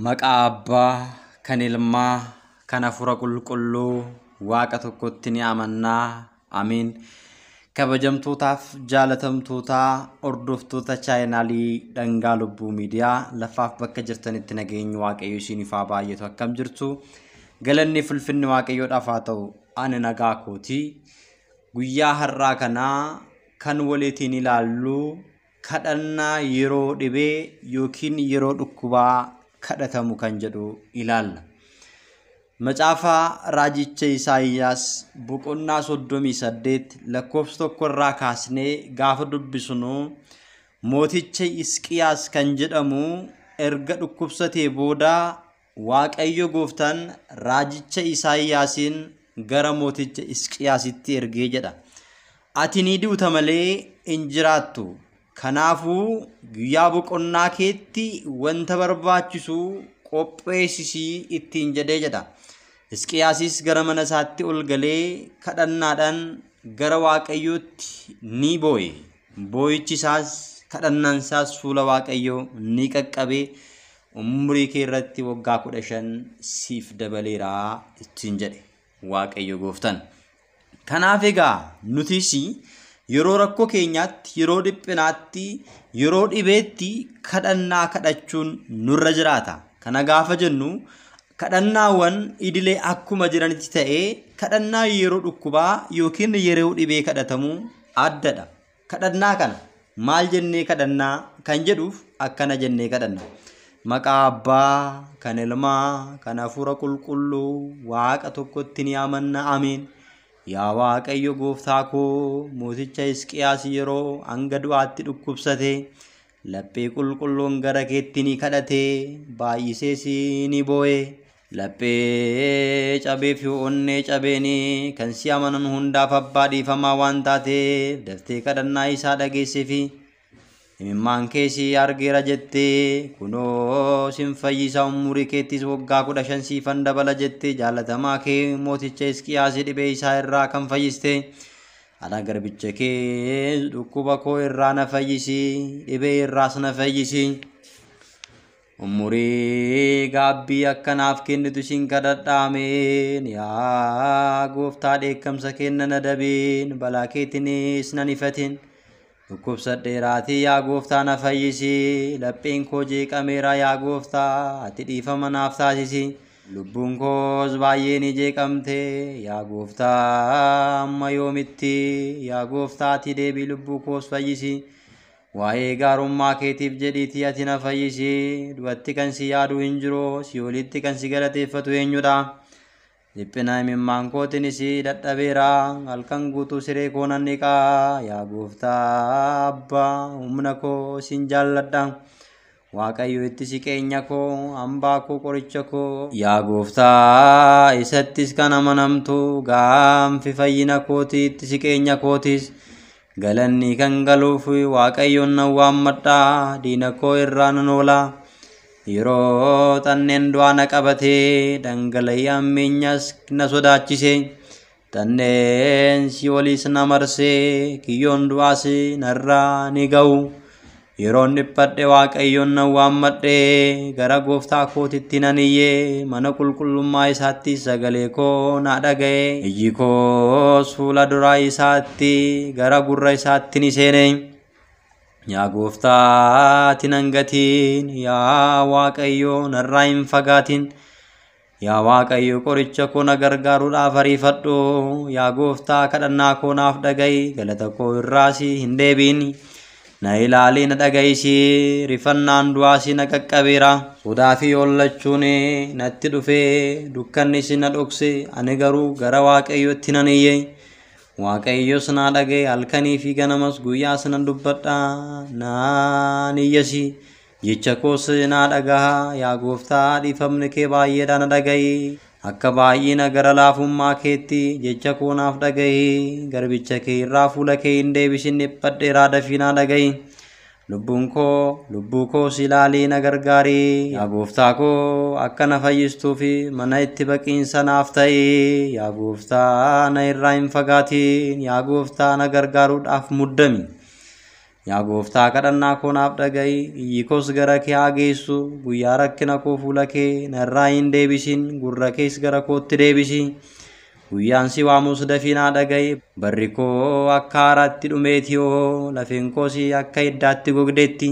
Maqaa Abbaa kan Ilmaa kan Hafuura Qulqulluu Waaqa tokkotti ni amannaa. Amiin. Kabajamtootaaf jaalatamtootaa hordoftoota chaanaalii Dhangaa Lubbuu Miidiyaa lafaaf bakka jirtanitti nageenyi Waaqayyo isiniif haa baay'atu. Akkam jirtu? Galanni ulfinni Waaqayyoodhaaf haa ta'u. Ani nagaa kooti. Guyyaa har'aa kanaa kan waliin ilaallu kadhannaa yeroo dhibee yookiin yeroo dhukkubaa kadhatamu kan jedhu ilaalla. Macaafa raajicha Isaayyaas boqonnaa 38 lakkoofsa 1 irraa kaasnee gaafa dubbisnu mooticha Hisqiyaas kan jedhamu erga dhukkubsatee booda Waaqayyo Gooftaan raajicha Isaayyaasiin gara mooticha Hisqiyaasitti ergee jedha. Ati ni duuta malee hin jiraattu. Kanaafuu guyyaa boqonnaa keetti wanta barbaachisu qopheessisii ittiin jedhee jedha. Hisqiyaasis gara mana isaatti ol galee kadhannaadhaan gara Waaqayyootti ni boo'e. Boo'ichi isaas kadhannaan isaas fuula Waaqayyoo ni qaqqabee umurii kee irratti waggaa 15 siif dabaleera ittiin jedhe Waaqayyo Gooftaan. Kanaaf egaa nutis yeroo rakkoo keenyaatti, yeroo dhiphinaatti, yeroo dhibeetti kadhannaa kadhachuun nurra jiraata. Kana gaafa jennu kadhannaawwan idilee akkuma jiranitti ta'ee kadhannaa yeroo dhukkubaa yookiin yeroo dhibee kadhatamu addadha. Kadhannaa kana maal jennee kadhannaa kan jedhuuf akkana jennee kadhanna. Maqaa Abbaa kan Ilmaa kan Hafuura Qulqulluu Waaqa tokkotti ni amanna. Amiin. Yaa Waaqayyo Gooftaa koo mooticha Hisqiyaas yeroo hanga du'aatti dhukkubsate laphee qulqulluun gara keetti ni kadhate baay'isees ni boo'e. Laphee cabee fi onnee cabeeni kan si amanan hundaaf abbaa dhiifamaa waan taateef daftee kadhannaa isaa dhageesseefi imimmaan keessi argeera jettee kunoo sin fayyisa umurii keettis waggaa 15 siifan dabala jettee jaalatamaa kee mooticha Hisqiyaas dhibee isaa irraa kan fayyiste ana garbicha kee dhukkuba koo irraa na fayyisi dhibee irraas na fayyisi umurii gaabbii akkanaaf kennitu sin kadhadha. Ameen. Yaa Gooftaa dheekkamsa kenna na dabeen balaa keetiinis nan ifatin dhukkubsadheeraatii yaa Gooftaa na fayyisi lapheen koo jeeqameera yaa Gooftaa ati dhiifama naaf taasisi lubbuun koos baay'ee ni jeeqamte yaa Gooftaa amma yoomitti yaa Gooftaa ati deebii lubbuu koos fayyisi waa'ee gaarummaa keetiif jedhiitii ati na fayyisi du'atti kan si yaadu hin jiru si olitti kan si galateeffatu eenyudha? Dhiphina imimmaan kootiinis dadhabeera halkan guutuu siree koo nan dhiqaa yaa Gooftaa Abbaa humna koo sin jaalladha Waaqayyo itti siqeenya koo hambaa koo qoricha koo yaa Gooftaa isattis kan amanamtu gaanfi fayyina kooti itti siqeenya kootis galanni kan galuuf Waaqayyoon nan waammadha diina koo irraa nan oola. Yeroo tanneen du'aa na qabatee dhangala'ii ammeenyas na sodaachise tanneen si oliis na marsee kiyyoon du'aas narraa ni ga'u. Yeroon dhiphadhe Waaqayyoon nan waammadhe gara Gooftaa kootitti nan iyyee mana qulqullummaa isaatti sagalee koo na dhaga'e iji koos fuula duraa isaatti gara gurra isaatti ni seene. Yaa Gooftaa ati nan gatiin yaa Waaqayyo narraa hin fagaatin yaa Waaqayyo qoricha koo na gargaaruudhaaf ariifadhu yaa Gooftaa kadhannaa koo naaf dhaga'i galata koo irraas hin deebiin na ilaalii na dhaga'isi rifannaan du'aas na qaqqabeera sodaa fi hollachuun natti dhufee dukkannis na dhokse ani garuu gara Waaqayyootti nan iyye. Waaqayyo sana dhaga'e halkanii fi ganamas guyyaa sana dubbadha naan iyyasi jecha koos na dhagaha yaa Gooftaa dhiifamni kee baay'eedha na dhaga'i akka baay'ina gara laafummaa keetti jecha koo naaf dhaga'i garbicha kee irraa fuula kee hin deebisin dhiphadheeraa dafii na dhaga'i lubbuu koos ilaalii na gargaari yaa Gooftaa koo akka na fayyistuuf mana itti baqiinsa naaf ta'e yaa Gooftaa na irraa hin fagaatin yaa Gooftaa na gargaaruudhaaf muddami yaa gooftaa kadhannaa koo naaf dhaga'i hiikos gara kee haa geessu guyyaa rakkina koo fuula kee narraa hin deebisin gurra kees gara kootti deebisi guyyaan si waamus dafii naa dhaga'i barri koo akka haaraatti dhumeeti yoo lafeen koos akka hiddaatti gogdeetti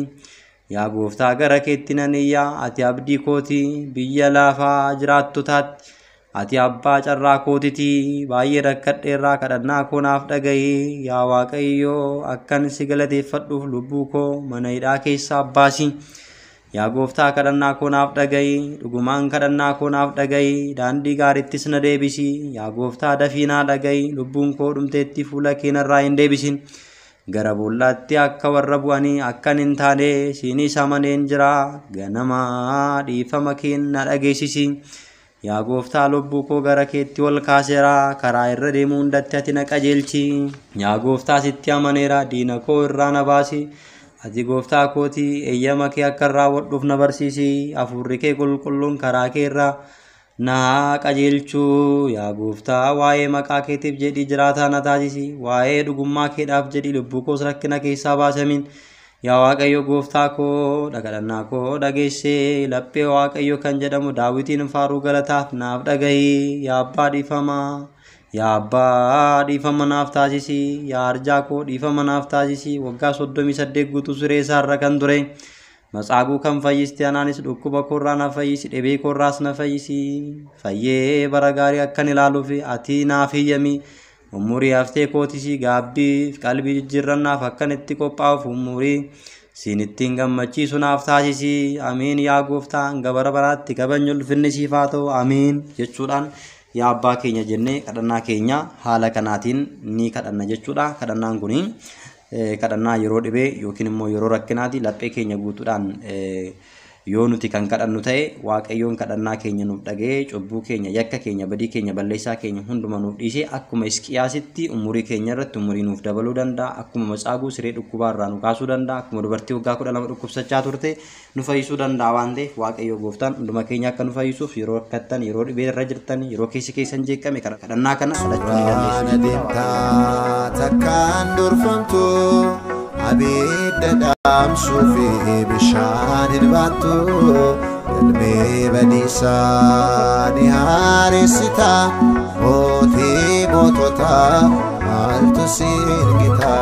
yaa gooftaa gara keetti nan iyyaa ati abdii kooti biyya lafaa jiraattotaatti ati abbaa carraa kootiti baay'ee rakkadheerraa kadhannaa koo naaf dhaga'i yaa waaqayyo akkan si galateeffadhuuf lubbuu koo mana hidhaa keessaa baasi yaa gooftaa kadhannaa koo naaf dhaga'i dhugumaan kadhannaa koo naaf dhaga'i daandii gaariittis na deebisi yaa gooftaa dafii naa dhaga'i lubbuun koo dhumteetti fuula kee narraa hin deebisin gara boollaatti akka warra bu'anii akkan hin taane siinis amaneen jira ganama dhiifama kee na dhageessisi yaa gooftaa lubbuu koo gara keetti ol kaaseera karaa irra deemuu hundatti ati na qajeelchi yaa gooftaa sitti amaneera diina koo irraa na baasi ati gooftaa kooti eeyyama kee akka raawwadhuuf na barsiisi hafuurri kee qulqulluun karaa kee irraa na qajeelchu yaa gooftaa waa'ee maqaa keetiif jedhii jiraataa na taasisi waa'ee dhugummaa keedhaaf jedhii lubbuu koos rakkina keessaa baasamin yaa waaqayyo gooftaa koo kadhannaa koo dhageessee laphee waaqayyo kan jedhamu daawitiin faaruu galataaf naaf dhaga'i yaa abbaa dhiifama naaf taasisi yaa arjaa koo dhiifama naaf taasisi waggaa 38 guutuu siree isaarra kan ture matsaaguu kan fayyiste anaanis dhukkuba koorraa na fayyisi dhibee koorraas na fayyisi fayyee bara gaarii akkan ilaaluuf ati naaf hiyyami umurii haftee kootis gaabbiif qalbii jijjiirrannaaf akkan itti qophaa'uuf umurii siinittiin gammachiisu naaf taasisi amiin yaa gooftaa hanga bara baraatti kabajni ulfinni siif haa ta'u amiin jechuudhaan yaa abbaa keenya jennee kadhannaa keenya haala kanaatiin ni kadhanna jechuudha kadhannaan kuni kadhannaa yeroo dhibee yookiin immoo yeroo rakkinaati laphee keenya guutuudhaan yoo nuti kan kadhannu ta'e waaqayyoon kadhannaa keenya nuuf dhagee cubbuu keenya yakka keenya badii keenya balleessaa keenya hunduma nuuf dhiisee akkuma Hisqiyaasitti umurii keenya irratti umurii nuuf dabaluu danda'a akkuma matsaaguu siree dhukkubaa irraa nu kaasuu danda'a akkuma dubartii waggaa 12 dhukkubsachaa turte nu fayyisuu danda'a waan ta'eef waaqayyo gooftaan hunduma keenya akka nu fayyisuuf yeroo rakkattan yeroo dhibee irra jirtan yeroo keessi keessan jeeqame kadhannaa kana kadhachuu ni dandeessu. Abidda dhaamsuu fi bishaan hirbaattu galmee badiisaa ni haaressita mootii mootota maaltu si ergita